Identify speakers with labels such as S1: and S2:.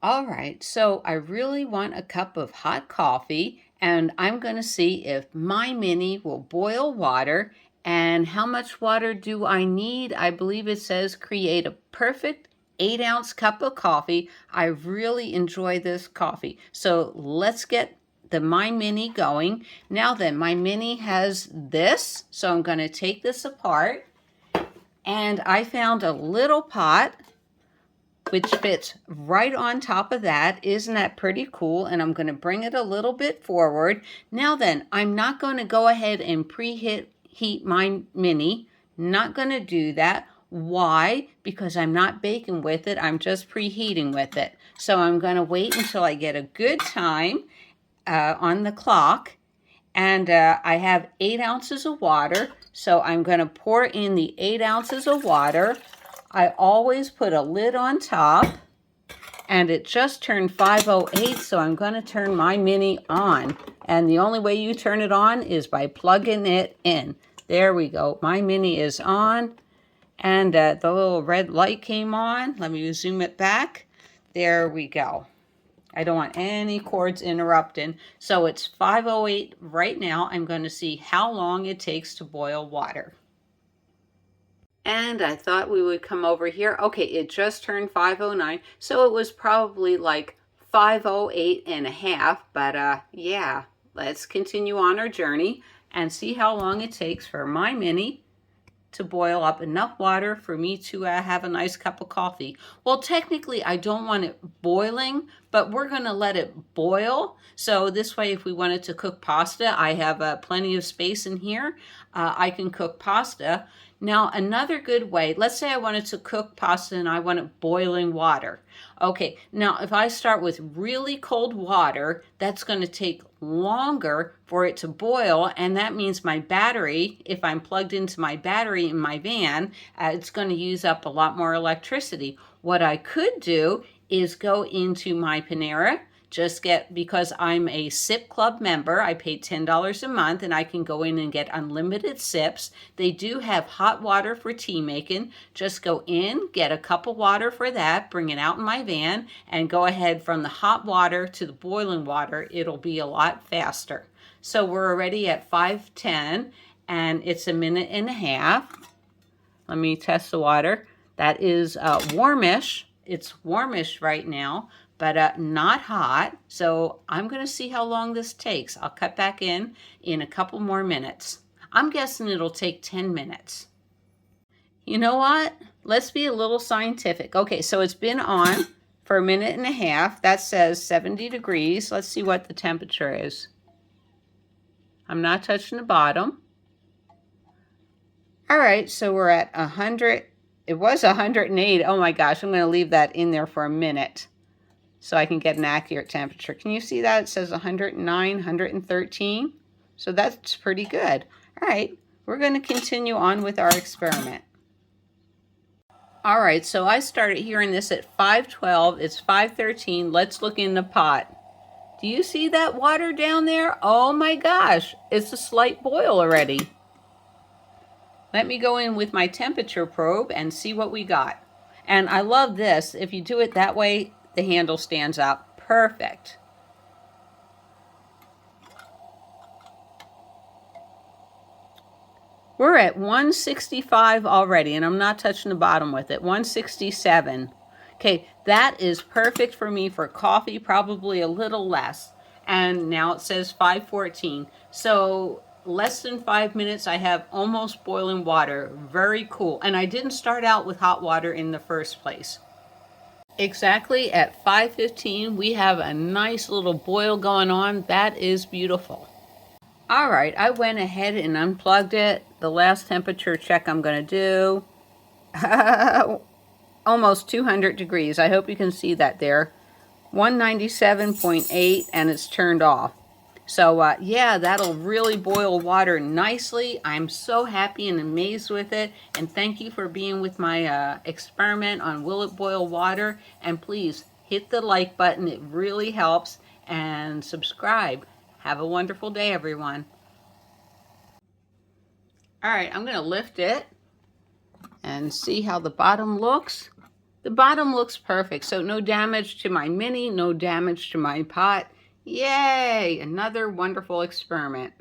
S1: All right, so I really want a cup of hot coffee, and I'm going to see if my mini will boil water. And how much water do I need? I believe it says create a perfect 8-ounce cup of coffee. I really enjoy this coffee. So let's get the My Mini going. Now then, my mini has this, so I'm going to take this apart. And I found a little pot which fits right on top of that. Isn't that pretty cool? And I'm going to bring it a little bit forward. Now then, I'm not going to go ahead and preheat my mini. Not going to do that. Why? Because I'm not baking with it. I'm just preheating with it. So I'm going to wait until I get a good time on the clock. And I have 8 ounces of water. So I'm going to pour in the 8 ounces of water. I always put a lid on top, and it just turned 5:08, so I'm going to turn my mini on. And the only way you turn it on is by plugging it in. There we go. My mini is on, and the little red light came on. Let me zoom it back. There we go. I don't want any cords interrupting. So it's 5:08 right now. I'm going to see how long it takes to boil water. And I thought we would come over here. Okay, it just turned 5:09, so it was probably like 5:08 and a half. But yeah, let's continue on our journey and see how long it takes for my mini to boil up enough water for me to have a nice cup of coffee. Well, technically, I don't want it boiling, but we're going to let it boil. So this way, if we wanted to cook pasta, I have plenty of space in here. I can cook pasta. Now, another good way, let's say I wanted to cook pasta and I want it boiling water. Okay, now if I start with really cold water, that's going to take longer for it to boil, and that means my battery, if I'm plugged into my battery in my van, it's going to use up a lot more electricity. What I could do is go into my Panera, because I'm a sip club member, I pay $10 a month and I can go in and get unlimited sips. They do have hot water for tea making. Just go in, get a cup of water for that, bring it out in my van, and go ahead from the hot water to the boiling water. It'll be a lot faster. So we're already at 5:10 and it's a minute and a half. Let me test the water. That is warmish. It's warmish right now, but not hot. So I'm going to see how long this takes. I'll cut back in a couple more minutes. I'm guessing it'll take 10 minutes. You know what? Let's be a little scientific. Okay, so it's been on for a minute and a half. That says 70 degrees. Let's see what the temperature is. I'm not touching the bottom. All right, so we're at 100. It was 108. Oh my gosh, I'm going to leave that in there for a minute so I can get an accurate temperature. Can you see that? It says 109, 113. So that's pretty good. All right, we're going to continue on with our experiment. All right, so I started hearing this at 5:12. It's 5:13. Let's look in the pot. Do you see that water down there? Oh my gosh, it's a slight boil already. Let me go in with my temperature probe and see what we got. And I love this. If you do it that way, the handle stands up. Perfect. We're at 165 already, and I'm not touching the bottom with it. 167. Okay, that is perfect for me for coffee, probably a little less. And now it says 5:14. So less than 5 minutes, I have almost boiling water. Very cool. And I didn't start out with hot water in the first place. Exactly at 5:15, we have a nice little boil going on. That is beautiful. All right, I went ahead and unplugged it. The last temperature check I'm going to do, almost 200 degrees. I hope you can see that there. 197.8, and it's turned off. So yeah, that'll really boil water nicely. I'm so happy and amazed with it. And thank you for being with my experiment on will it boil water. And please hit the like button. It really helps. And subscribe. Have a wonderful day, everyone. All right, I'm going to lift it and see how the bottom looks. The bottom looks perfect, so no damage to my mini, no damage to my pot. Yay! Another wonderful experiment.